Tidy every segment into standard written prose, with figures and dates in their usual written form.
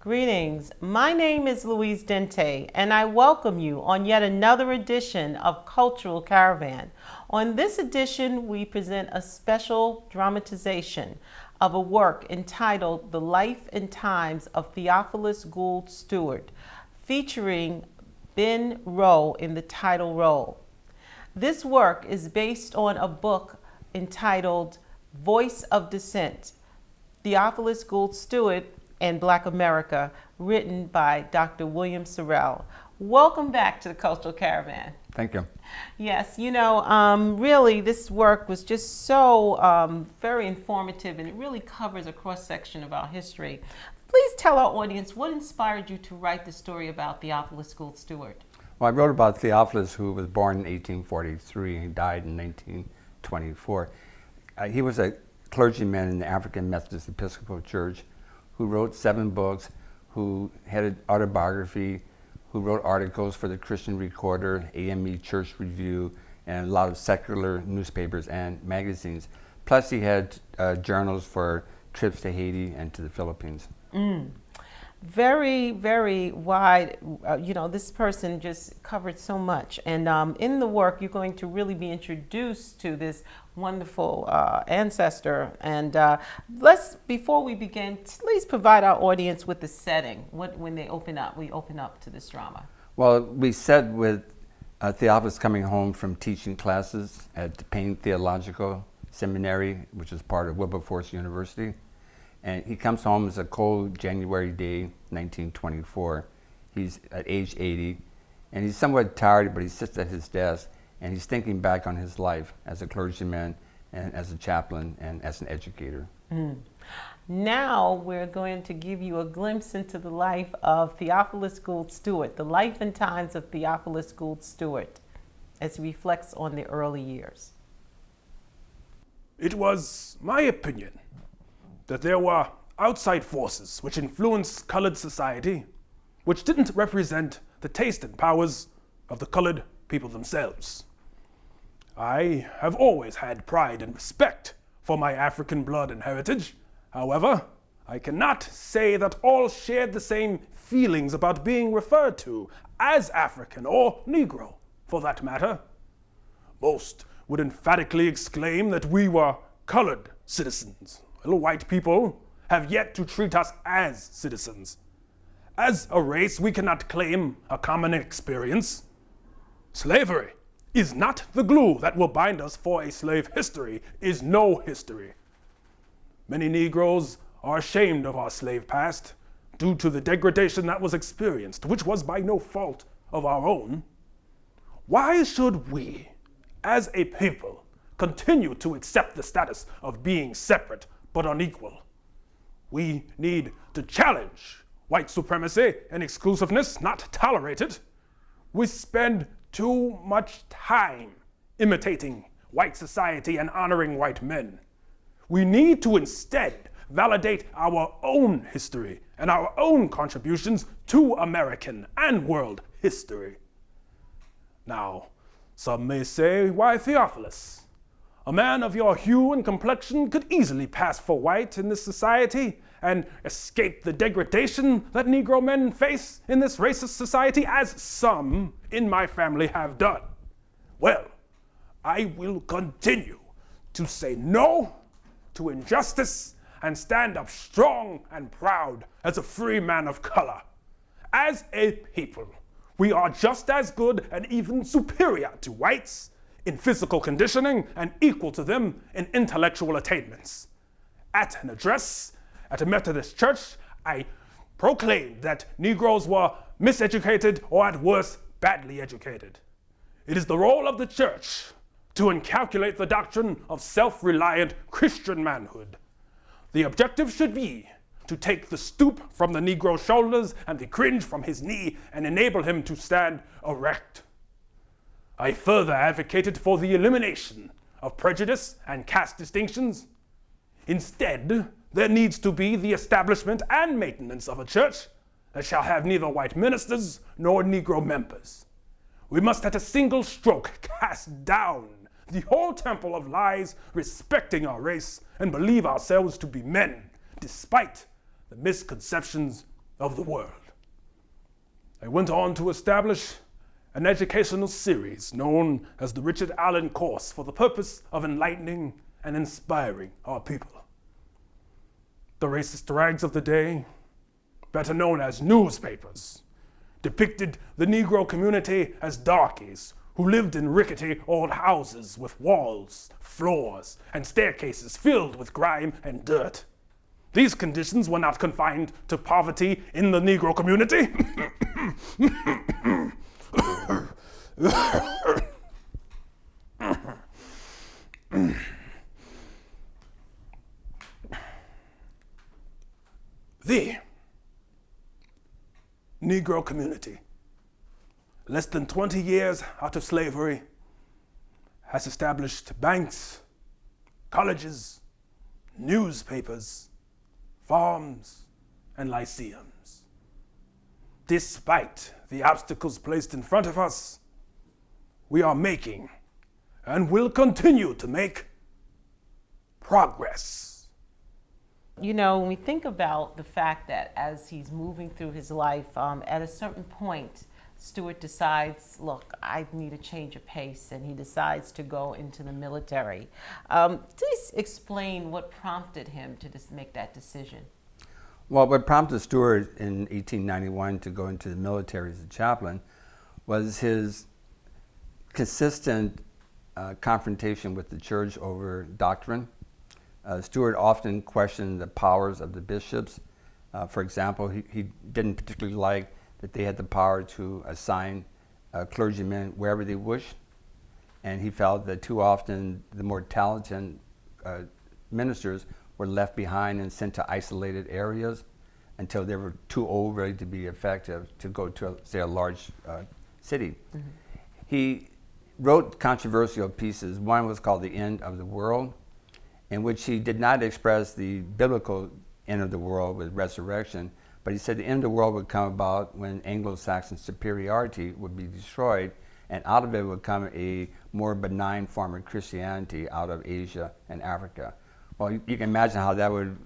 Greetings. My name is Louise Dente, and I welcome you on yet another edition of Cultural Caravan. On this edition, we present a special dramatization of a work entitled The Life and Times of Theophilus Gould Steward, featuring Ben Rowe in the title role. This work is based on a book entitled Voice of Dissent, Theophilus Gould Steward and Black America, written by Dr. William Seraile. Welcome back to the Cultural Caravan. Thank you. Yes, really this work was just so very informative, and it really covers a cross-section of our history. Please tell our audience what inspired you to write the story about Theophilus Gould Steward. Well, I wrote about Theophilus, who was born in 1843 and died in 1924. He was a clergyman in the African Methodist Episcopal Church who wrote 7 books, who had an autobiography, who wrote articles for the Christian Recorder, AME Church Review, and a lot of secular newspapers and magazines. Plus he had journals for trips to Haiti and to the Philippines. Very, very wide. This person just covered so much. And in the work, you're going to really be introduced to this wonderful ancestor. And before we begin, please provide our audience with the setting. When we open up to this drama. Well, we said with Theophilus coming home from teaching classes at the Payne Theological Seminary, which is part of Wilberforce University. And he comes home as a cold January day, 1924. He's at age 80, and he's somewhat tired, but he sits at his desk, and he's thinking back on his life as a clergyman, and as a chaplain, and as an educator. Now we're going to give you a glimpse into the life of Theophilus Gould Steward, the life and times of Theophilus Gould Steward, as he reflects on the early years. It was my opinion that there were outside forces which influenced colored society, which didn't represent the taste and powers of the colored people themselves. I have always had pride and respect for my African blood and heritage. However, I cannot say that all shared the same feelings about being referred to as African or Negro, for that matter. Most would emphatically exclaim that we were colored citizens. Little white people have yet to treat us as citizens. As a race, we cannot claim a common experience. Slavery is not the glue that will bind us, for a slave history is no history. Many Negroes are ashamed of our slave past due to the degradation that was experienced, which was by no fault of our own. Why should we, as a people, continue to accept the status of being separate but unequal? We need to challenge white supremacy and exclusiveness, not tolerate it. We spend too much time imitating white society and honoring white men. We need to instead validate our own history and our own contributions to American and world history. Now, some may say, why Theophilus? A man of your hue and complexion could easily pass for white in this society and escape the degradation that Negro men face in this racist society, as some in my family have done. Well, I will continue to say no to injustice and stand up strong and proud as a free man of color. As a people, we are just as good and even superior to whites in physical conditioning and equal to them in intellectual attainments. At an address at a Methodist church, I proclaimed that Negroes were miseducated or at worst badly educated. It is the role of the church to inculcate the doctrine of self-reliant Christian manhood. The objective should be to take the stoop from the Negro's shoulders and the cringe from his knee and enable him to stand erect. I further advocated for the elimination of prejudice and caste distinctions. Instead, there needs to be the establishment and maintenance of a church that shall have neither white ministers nor Negro members. We must at a single stroke cast down the whole temple of lies respecting our race and believe ourselves to be men, despite the misconceptions of the world. I went on to establish an educational series known as the Richard Allen Course for the purpose of enlightening and inspiring our people. The racist rags of the day, better known as newspapers, depicted the Negro community as darkies who lived in rickety old houses with walls, floors, and staircases filled with grime and dirt. These conditions were not confined to poverty in the Negro community. The Negro community, less than 20 years out of slavery, has established banks, colleges, newspapers, farms, and lyceums. Despite the obstacles placed in front of us, we are making and will continue to make progress. You know, when we think about the fact that as he's moving through his life, at a certain point, Steward decides, look, I need a change of pace, and he decides to go into the military. Please explain what prompted him to just make that decision. Well, what prompted Steward in 1891 to go into the military as a chaplain was his consistent confrontation with the church over doctrine. Steward often questioned the powers of the bishops. For example, he didn't particularly like that they had the power to assign clergymen wherever they wished, and he felt that too often the more talented ministers were left behind and sent to isolated areas until they were too old really to be effective to go to, say, a large city. Mm-hmm. He wrote controversial pieces. One was called The End of the World, in which he did not express the biblical end of the world with resurrection, but he said the end of the world would come about when Anglo-Saxon superiority would be destroyed, and out of it would come a more benign form of Christianity out of Asia and Africa. Well, you can imagine how that would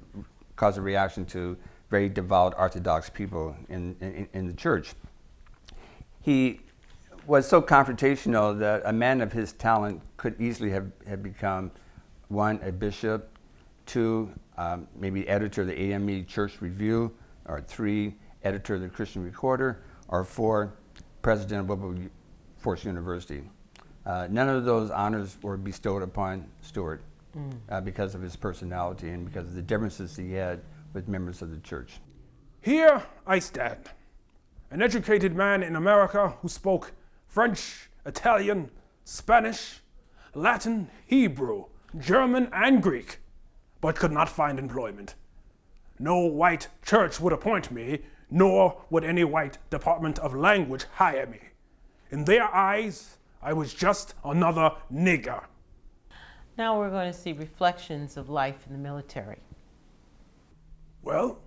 cause a reaction to very devout Orthodox people in the church. He was so confrontational that a man of his talent could easily have become, one, a bishop, two, maybe editor of the AME Church Review, or three, editor of the Christian Recorder, or four, president of Wilberforce University. None of those honors were bestowed upon Steward because of his personality and because of the differences he had with members of the church. Here I stand, an educated man in America who spoke French, Italian, Spanish, Latin, Hebrew, German, and Greek, but could not find employment. No white church would appoint me, nor would any white Department of Language hire me. In their eyes, I was just another nigger. Now we're going to see reflections of life in the military. Well,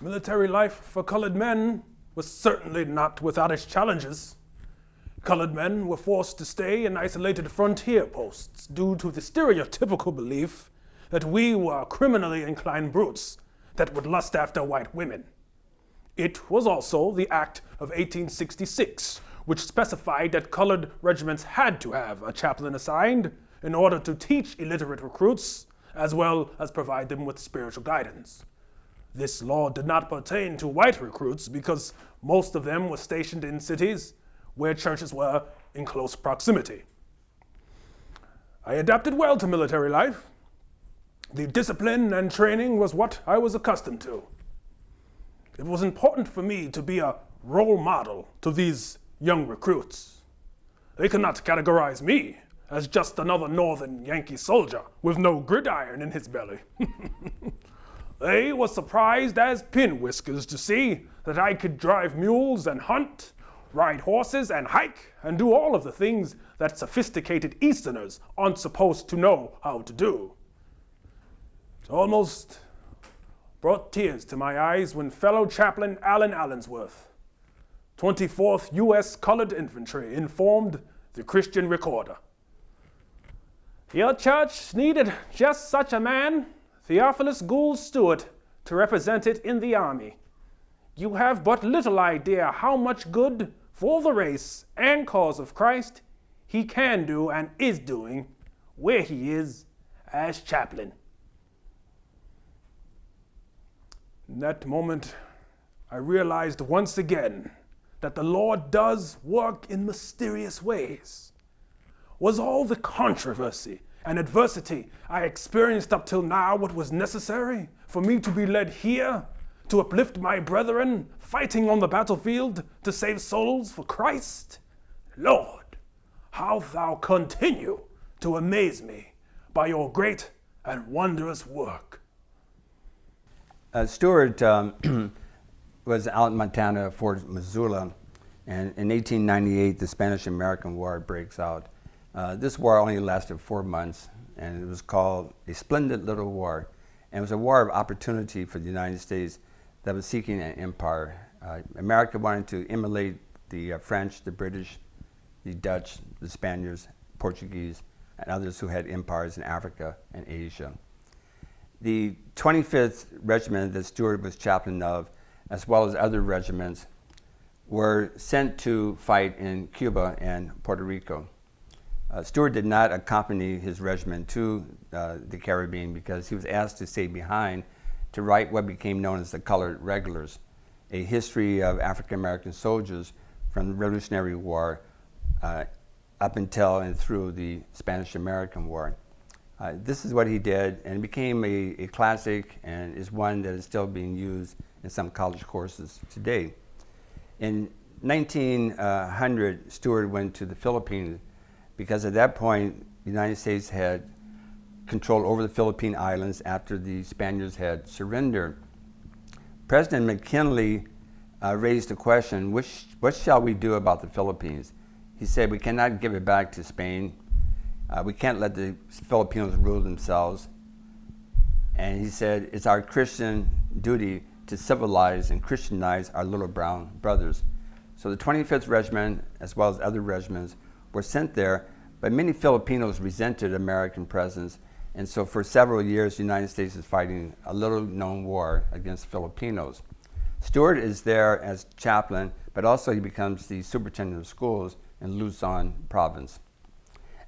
military life for colored men was certainly not without its challenges. Colored men were forced to stay in isolated frontier posts due to the stereotypical belief that we were criminally inclined brutes that would lust after white women. It was also the Act of 1866, which specified that colored regiments had to have a chaplain assigned in order to teach illiterate recruits, as well as provide them with spiritual guidance. This law did not pertain to white recruits because most of them were stationed in cities where churches were in close proximity. I adapted well to military life. The discipline and training was what I was accustomed to. It was important for me to be a role model to these young recruits. They could not categorize me as just another northern Yankee soldier with no gridiron in his belly. They were surprised as pin whiskers to see that I could drive mules and hunt, ride horses and hike, and do all of the things that sophisticated Easterners aren't supposed to know how to do. It almost brought tears to my eyes when fellow chaplain Alan Allensworth, 24th U.S. Colored Infantry, informed the Christian Recorder. Your church needed just such a man, Theophilus Gould Steward, to represent it in the Army. You have but little idea how much good for the race and cause of Christ he can do and is doing where he is as chaplain. In that moment, I realized once again that the Lord does work in mysterious ways. Was all the controversy and adversity I experienced up till now what was necessary for me to be led here to uplift my brethren fighting on the battlefield to save souls for Christ? Lord, how thou continue to amaze me by your great and wondrous work. Steward was out in Montana, Fort Missoula, and in 1898 the Spanish-American War breaks out. This war only lasted 4 months, and it was called a splendid little war. And it was a war of opportunity for the United States that was seeking an empire. America wanted to emulate the French, the British, the Dutch, the Spaniards, Portuguese, and others who had empires in Africa and Asia. The 25th Regiment that Steward was chaplain of, as well as other regiments, were sent to fight in Cuba and Puerto Rico. Steward did not accompany his regiment to the Caribbean because he was asked to stay behind to write what became known as the Colored Regulars, a history of African-American soldiers from the Revolutionary War up until and through the Spanish-American War. This is what he did, and it became a classic and is one that is still being used in some college courses today. In 1900, Steward went to the Philippines because at that point, the United States had control over the Philippine Islands after the Spaniards had surrendered. President McKinley raised the question, what shall we do about the Philippines? He said, we cannot give it back to Spain. We can't let the Filipinos rule themselves. And he said, it's our Christian duty to civilize and Christianize our little brown brothers. So the 25th Regiment, as well as other regiments, were sent there, but many Filipinos resented American presence. And so for several years, the United States is fighting a little-known war against Filipinos. Steward is there as chaplain, but also he becomes the superintendent of schools in Luzon province.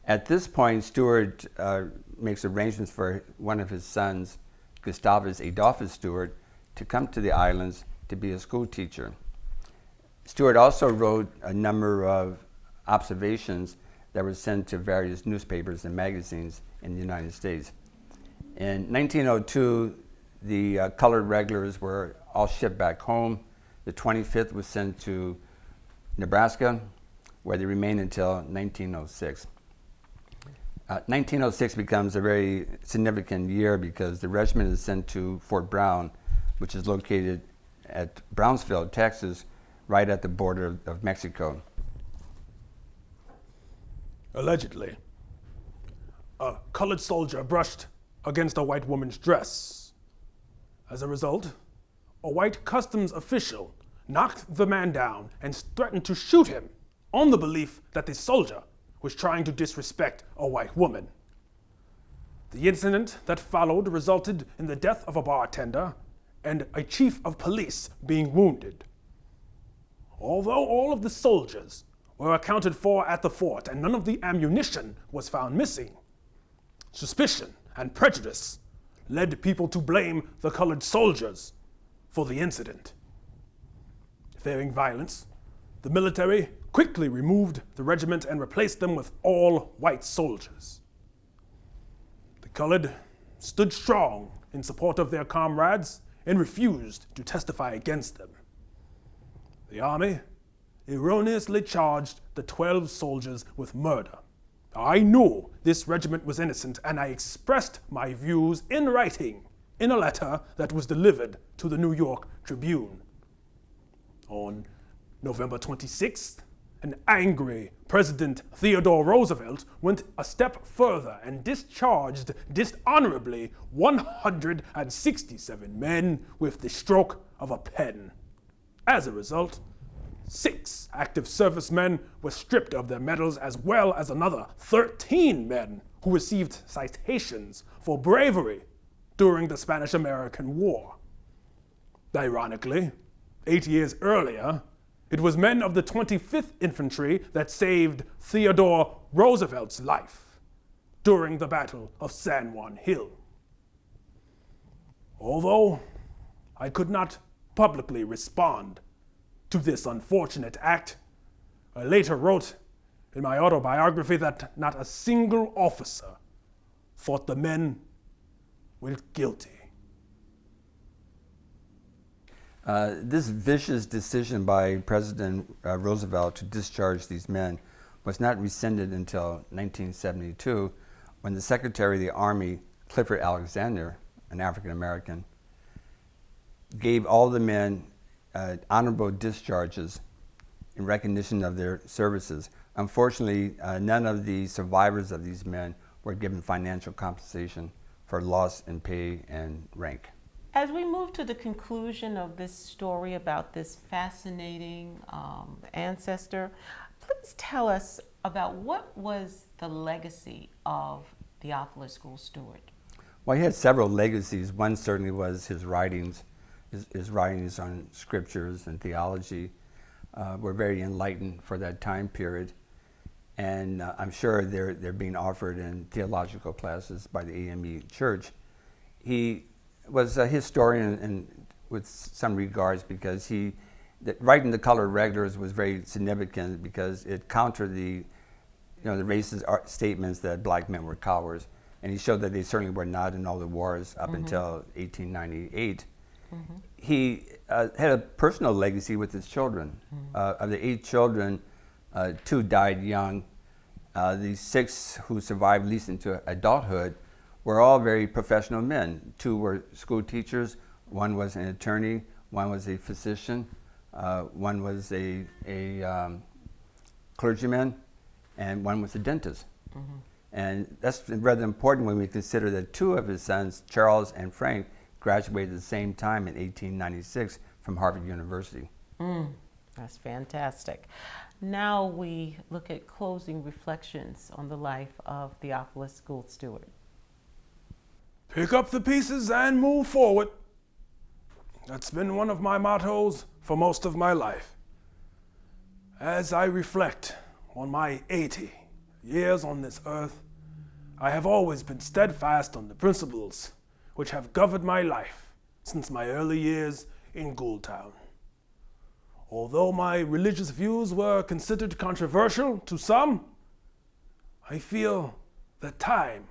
At this point, Steward makes arrangements for one of his sons, Gustavus Adolphus Steward, to come to the islands to be a school teacher. Steward also wrote a number of observations that were sent to various newspapers and magazines in the United States. In 1902, the Colored Regulars were all shipped back home. The 25th was sent to Nebraska, where they remained until 1906. 1906 becomes a very significant year because the regiment is sent to Fort Brown, which is located at Brownsville, Texas, right at the border of Mexico. Allegedly, a colored soldier brushed against a white woman's dress. As a result, a white customs official knocked the man down and threatened to shoot him on the belief that the soldier was trying to disrespect a white woman. The incident that followed resulted in the death of a bartender and a chief of police being wounded. Although all of the soldiers were accounted for at the fort and none of the ammunition was found missing, suspicion and prejudice led people to blame the colored soldiers for the incident. Fearing violence, the military quickly removed the regiment and replaced them with all white soldiers. The colored stood strong in support of their comrades and refused to testify against them. The army erroneously charged the 12 soldiers with murder. I knew this regiment was innocent, and I expressed my views in writing in a letter that was delivered to the New York Tribune. On November 26th, an angry President Theodore Roosevelt went a step further and discharged dishonorably 167 men with the stroke of a pen. As a result, 6 active servicemen were stripped of their medals, as well as another 13 men who received citations for bravery during the Spanish-American War. Ironically, 8 years earlier, it was men of the 25th Infantry that saved Theodore Roosevelt's life during the Battle of San Juan Hill. Although I could not publicly respond to this unfortunate act, I later wrote in my autobiography that not a single officer thought the men were guilty. This vicious decision by President Roosevelt to discharge these men was not rescinded until 1972, when the Secretary of the Army, Clifford Alexander, an African American, gave all the men honorable discharges in recognition of their services. Unfortunately, none of the survivors of these men were given financial compensation for loss in pay and rank. As we move to the conclusion of this story about this fascinating ancestor, please tell us about what was the legacy of Theophilus Gould Steward. Well, he had several legacies. One certainly was his writings. His writings on scriptures and theology were very enlightened for that time period. And I'm sure they're being offered in theological classes by the AME Church. He was a historian with some regards, because writing the colored regulars was very significant, because it countered the racist statements that black men were cowards, and he showed that they certainly were not in all the wars up until 1898. He had a personal legacy with his children. Of the 8 children, 2 died young. The 6 who survived, at least into adulthood, were all very professional men. 2 were school teachers, 1 was an attorney, 1 was a physician, 1 was a clergyman, and 1 was a dentist. And that's rather important when we consider that 2 of his sons, Charles and Frank, graduated at the same time in 1896 from Harvard University. That's fantastic. Now we look at closing reflections on the life of Theophilus Gould Steward. Pick up the pieces and move forward. That's been one of my mottos for most of my life. As I reflect on my 80 years on this earth, I have always been steadfast on the principles which have governed my life since my early years in Gouldtown. Although my religious views were considered controversial to some, I feel that time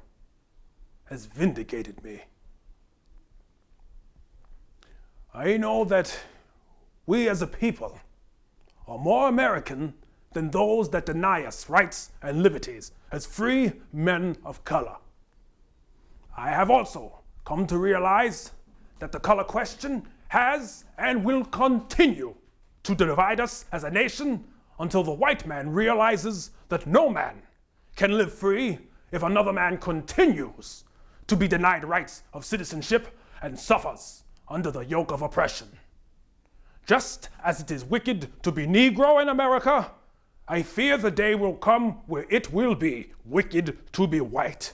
has vindicated me. I know that we as a people are more American than those that deny us rights and liberties as free men of color. I have also come to realize that the color question has and will continue to divide us as a nation until the white man realizes that no man can live free if another man continues to be denied rights of citizenship and suffers under the yoke of oppression. Just as it is wicked to be Negro in America, I fear the day will come where it will be wicked to be white.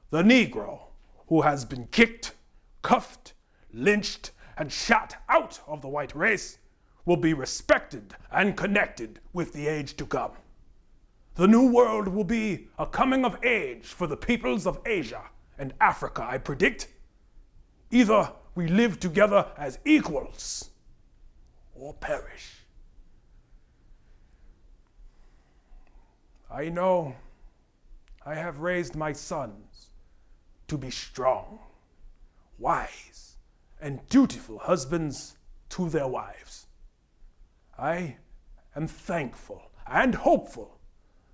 The Negro who has been kicked, cuffed, lynched, and shot out of the white race will be respected and connected with the age to come. The new world will be a coming of age for the peoples of Asia and Africa, I predict. Either we live together as equals or perish. I know I have raised my sons to be strong, wise, and dutiful husbands to their wives. I am thankful and hopeful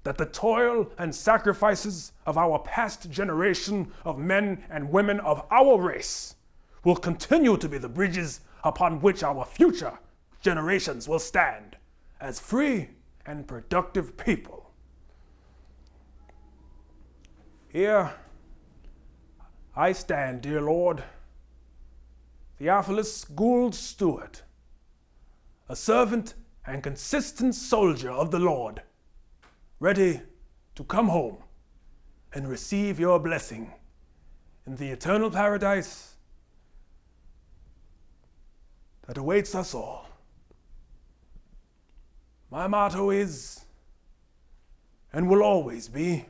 that the toil and sacrifices of our past generation of men and women of our race will continue to be the bridges upon which our future generations will stand as free and productive people. Here I stand, dear Lord, Theophilus Gould Steward, a servant and consistent soldier of the Lord, ready to come home and receive your blessing in the eternal paradise that awaits us all. My motto is, and will always be,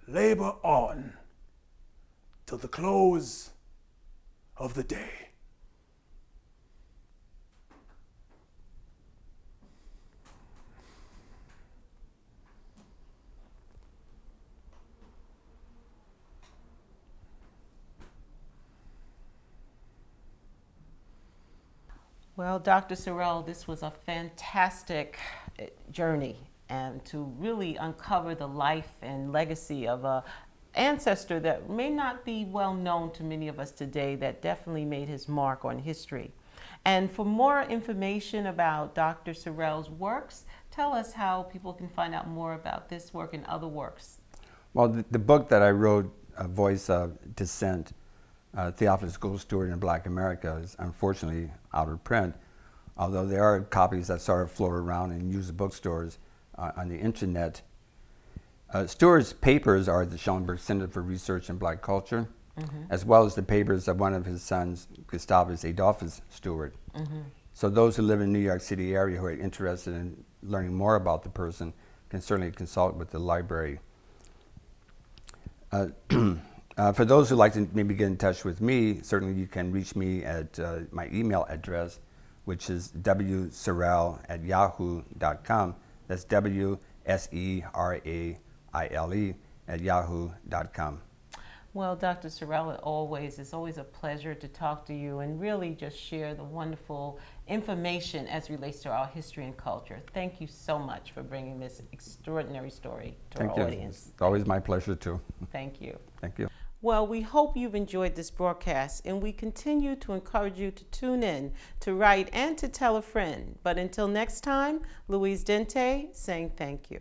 labor on till the close of the day. Well, Dr. Seraile, this was a fantastic journey and to really uncover the life and legacy of a ancestor that may not be well known to many of us today, that definitely made his mark on history. And for more information about Dr. Seraile's works, tell us how people can find out more about this work and other works. Well, the book that I wrote, Voice of Dissent, Theophilus Gould Steward in Black America, is unfortunately out of print, although there are copies that sort of float around in used bookstores on the internet. Steward's papers are at the Schellenberg Center for Research in Black Culture, as well as the papers of one of his sons, Gustavus Adolphus Steward. So those who live in the New York City area who are interested in learning more about the person can certainly consult with the library. For those who like to maybe get in touch with me, certainly you can reach me at my email address, which is wseraile@yahoo.com. That's WSERAILE@yahoo.com. Well, Dr. Seraile, it's always a pleasure to talk to you and really just share the wonderful information as relates to our history and culture. Thank you so much for bringing this extraordinary story to our audience. It's always my pleasure too. Thank you. Thank you. Well, we hope you've enjoyed this broadcast, and we continue to encourage you to tune in, to write, and to tell a friend. But until next time, Louise Dente saying thank you.